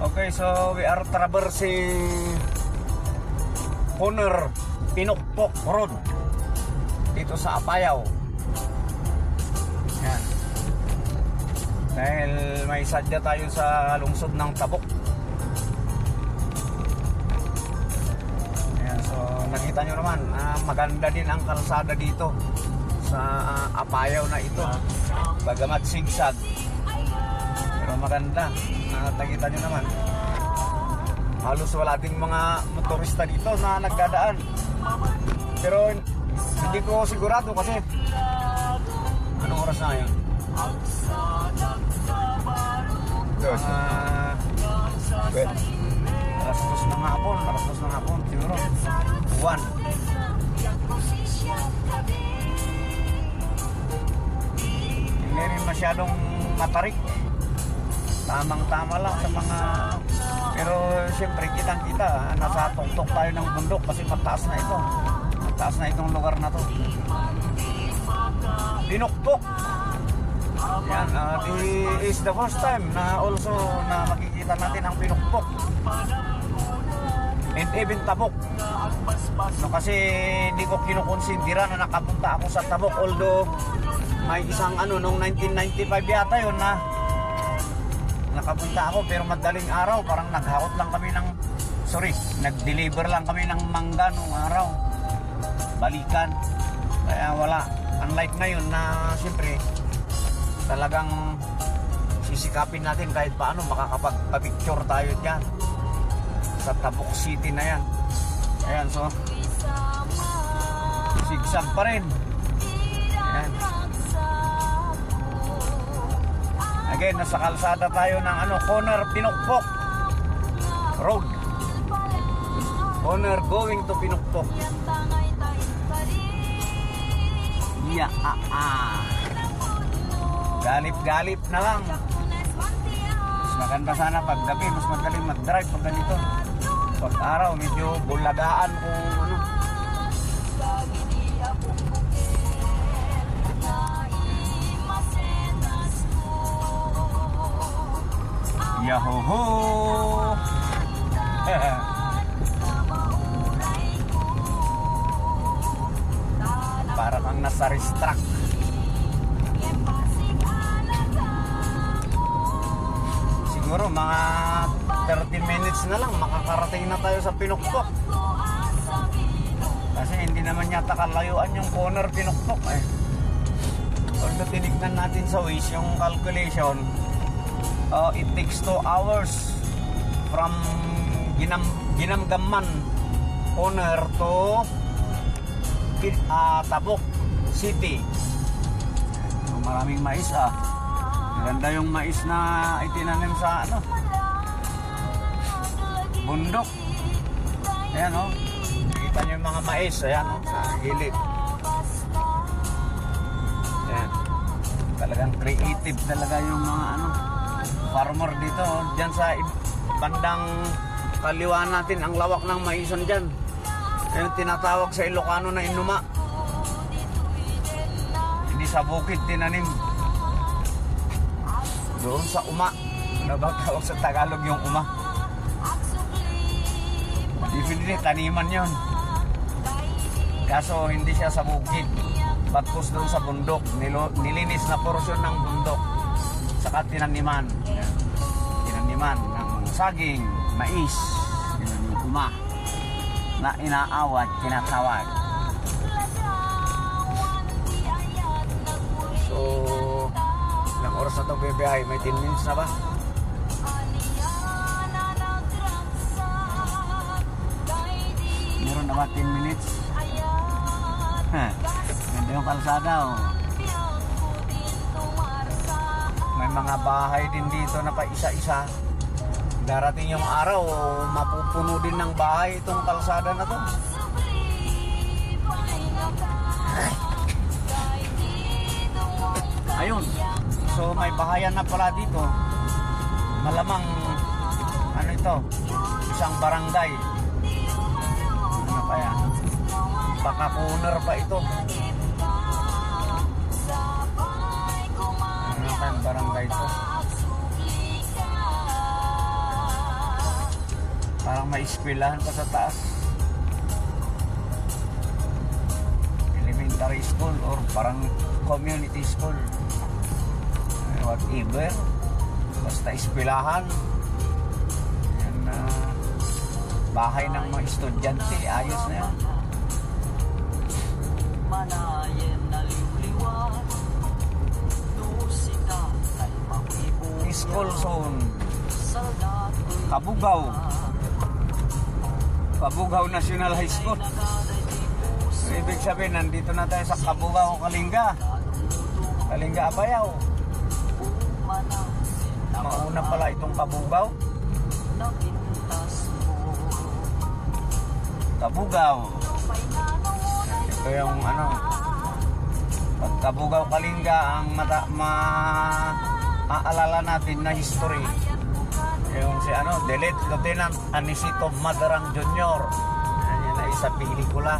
Okay, so we are traversing Corner Pinukpok Road dito sa Apayao. Yan. Dahil may sadya tayo sa lungsod ng Tabuk. Ayan, so nakita nyo naman, maganda din ang kalsada dito sa Apayao na ito. Bagamat sigsag, pero maganda. Nakita nyo naman, halos wala ding mga motorista dito na nagdadaan. Pero hindi ko sigurado kasi anong oras na yun? Alas 2 ng hapon siguro 1. Hindi rin masyadong matarik, tamang-tama lang sa mga, pero siyempre kitang-kita nasa tuktok tayo ng bundok kasi mataas na ito, mataas na itong lugar na to. Pinukpok. Yan, is the first time na also na makikita natin ang Pinukpok and even Tabuk. No, kasi hindi ko kinukonsidera na nakapunta ako sa Tabuk, although may isang noong 1995 yata yun na nakapunta ako, pero madaling araw, parang naghakot lang kami ng nag-deliver lang kami ng mangga nung araw, balikan, kaya wala. Unlike ngayon na siyempre talagang sisikapin natin kahit paano makakapag-picture tayo dyan sa Tabuk City na yan. Ayan, so sigsag pa rin. Ayan. Again, nasa kalsada tayo ng Corner Pinukpok Road. Corner going to Pinukpok. Yeah, galip-galip na lang. Mas maganda sana pag gabi, mas magaling mag-drive pag ganito. Pag araw, medyo bulagaan kung ano. Yahoho! Para kang nasa racetrack. Siguro mga 30 minutes na lang makakarating na tayo sa Pinukpok. Kasi hindi naman yata kalayuan yung Corner Pinukpok eh. Kung tinignan natin sa Waze yung calculation, it takes 2 hours from Ginamgaman Corner to Tabuk City. So, maraming mais Maganda yung mais na itinanim sa bundok. Ayan Nakita nyo yung mga mais. Ayan sa gilid. Ayan. Talagang creative talaga yung mga farmer dito. Diyan sa bandang kaliwa natin, ang lawak ng maison dyan. Yung tinatawag sa Ilocano na inuma. Hindi sa bukid tinanim. Doon sa uma. Ano ba tawag sa Tagalog yung uma? Definitely taniman yun. Kaso hindi siya sa bukid. Batkos doon sa bundok. Nilinis na porsyon ng bundok. Saka tinaniman. Tinaniman ng saging, mais. Yun yung uma na inaawat, tinatawag. So, ilang oras na itong bibiyahe? May 10 minutes na ba? Meron na ba 10 minutes? Ganda yung kalsada May mga bahay din dito na pa isa-isa. Darating yung araw, mapupuno din ng bahay itong kalsada na to. Ayun. So may bahayan na pala dito. Malamang ito, isang barangay. Ano kaya? Baka corner pa ito. Ano kayang barangay ito? Parang may eskwelahan pa sa taas. Elementary school or parang community school. Whatever. Basta eskwelahan. Yan na bahay ng mga estudyante. Ayos na yan. School zone. Kabugao. Kabugao National High School. Ibig sabihin, nandito na tayo sa Kabugao, Kalinga. Kalinga, Apayao. Mauna pala itong Kabugao. Kabugao. Ito yung ano, pag Kabugao, Kalinga, ang maalala natin na history. Yung si ano, Delete Lieutenant Anisito Madarang Jr. Yan na isa pelikula.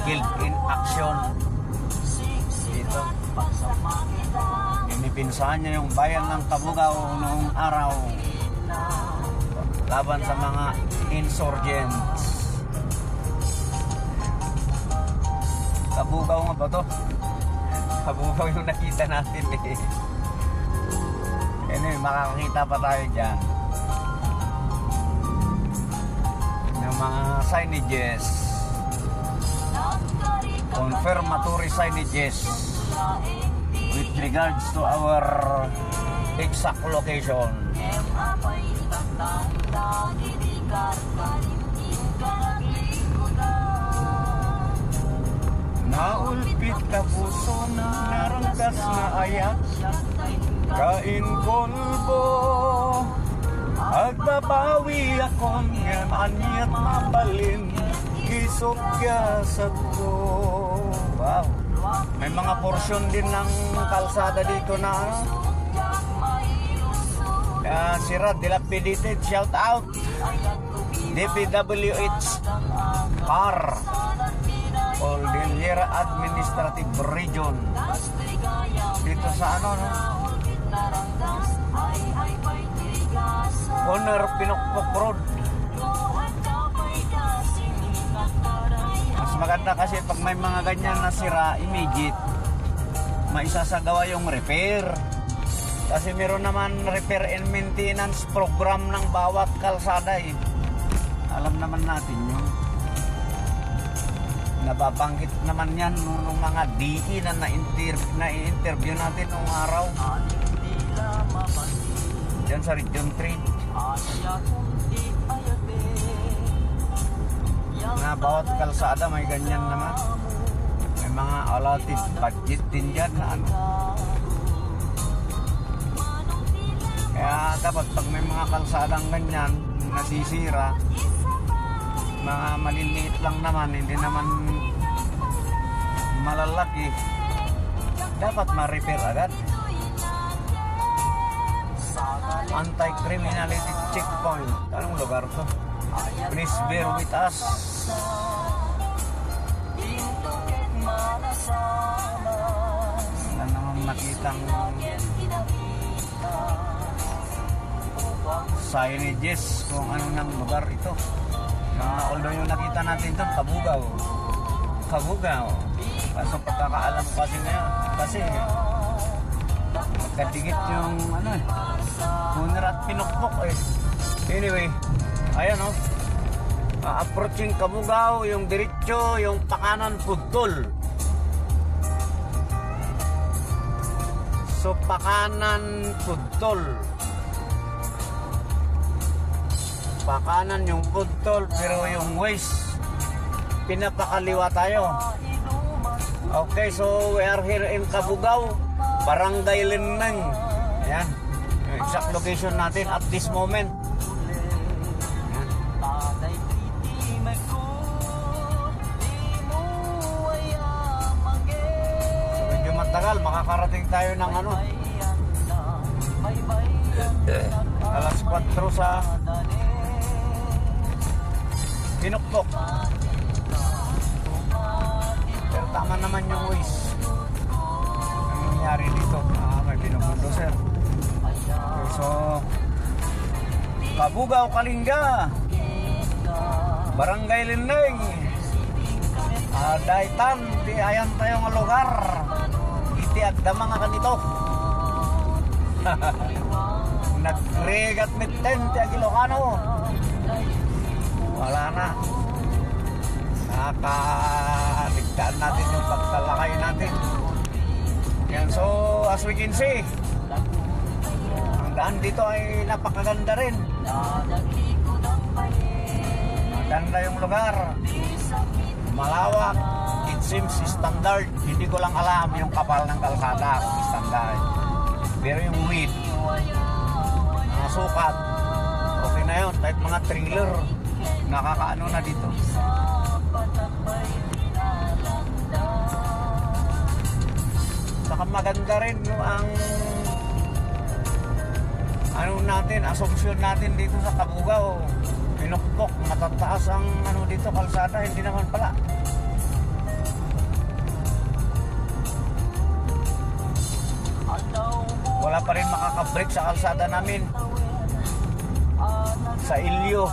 Killed in Action. Dito. Pinipinsahan niya yung bayan ng Kabugao noong araw laban sa mga insurgents. Kabugao nga ba to? Kabugao yung nakita natin eh. Anyway, makakakita pa tayo dyan ng mga signages, confirmatory signages with regards to our exact location. Naulpit na puso na narangkas na ayak, kain kolbo at babawi akong maniat mabalin kisok yasag ko. Wow, may mga porsyon din ng kalsada dito na sira, dilapidated. Shout out DPWH PAR, Cordillera Administrative Region, dito sa ano no, Honor Pinokpok Road. Mas maganda kasi pag may mga ganyan na sira, immediate maisasagawa yung repair. Kasi meron naman repair and maintenance program ng bawat kalsada eh. Alam naman natin yun. Nababanggit naman yan nung mga DE na na-interview natin nung araw. Diyan sa Region 3. Na bawat kalsada may ganyan naman. May mga allotted budget din dyan na ano. Kaya dapat pag may mga kalsadang ganyan nasisira, mga maliliit lang naman, hindi naman malalaki, dapat ma-repair agad. Anti-criminality checkpoint. Anong lugar to? Please bear with us. Wala naman nakitang signages kung ano ng lugar ito. Although yung nakita natin doon, Kabugao. Kabugao. Kaso pagkakaalam ko kasi ngayon, kasi magkadigit yung ano eh, Honor at Pinokpok eh. Anyway, ayan o. Approaching Kabugao, yung diretso, yung pakanan Pudtol. So pakanan Pudtol. Pakanan yung Pudtol, pero yung west pinapakaliwa tayo. Okay, so we are here in Kabugao, Barangay Linmeng. Ayan, yung exact location natin at this moment. Ayan. So medyo matagal, makakarating tayo ng ano, alas 4 sa Pinokpok. Pero tama naman yung waste. Ang nangyari dito, may Pinokpok sir. Okay, so Kabugaw, Kalinga, Barangay Lindeng, Daitan, di ayan tayo nga lugar. Iti agdama nga kanito. Nagregat mitten ti Agilocano. Wala na. Nakaligtaan natin yung pagkalakay natin. Yan, so as we can see, ang daan dito ay napakaganda rin. Maganda yung lugar. Malawak. It seems standard. Hindi ko lang alam yung kapal ng kalsada kung standard. Pero yung width, mga sukat, okay na yun. Kahit mga trailer, nakakaano na dito. Saka maganda rin ang ano natin, assumption natin dito sa Kabugaw. Pinukpok, matataas ang ano dito, kalsada, hindi naman pala. Wala pa rin makaka-break sa kalsada namin. Sa Ilyo.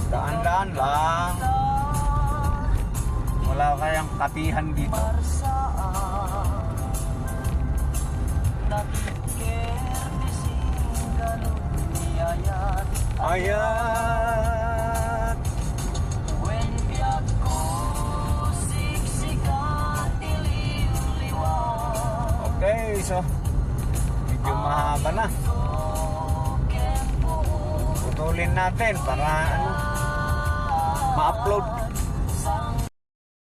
Daan-daan lang. Wala kayang kapihan dito. Ayan. Okay, so medyo mahaba na. Putulin natin para ano, ma-upload.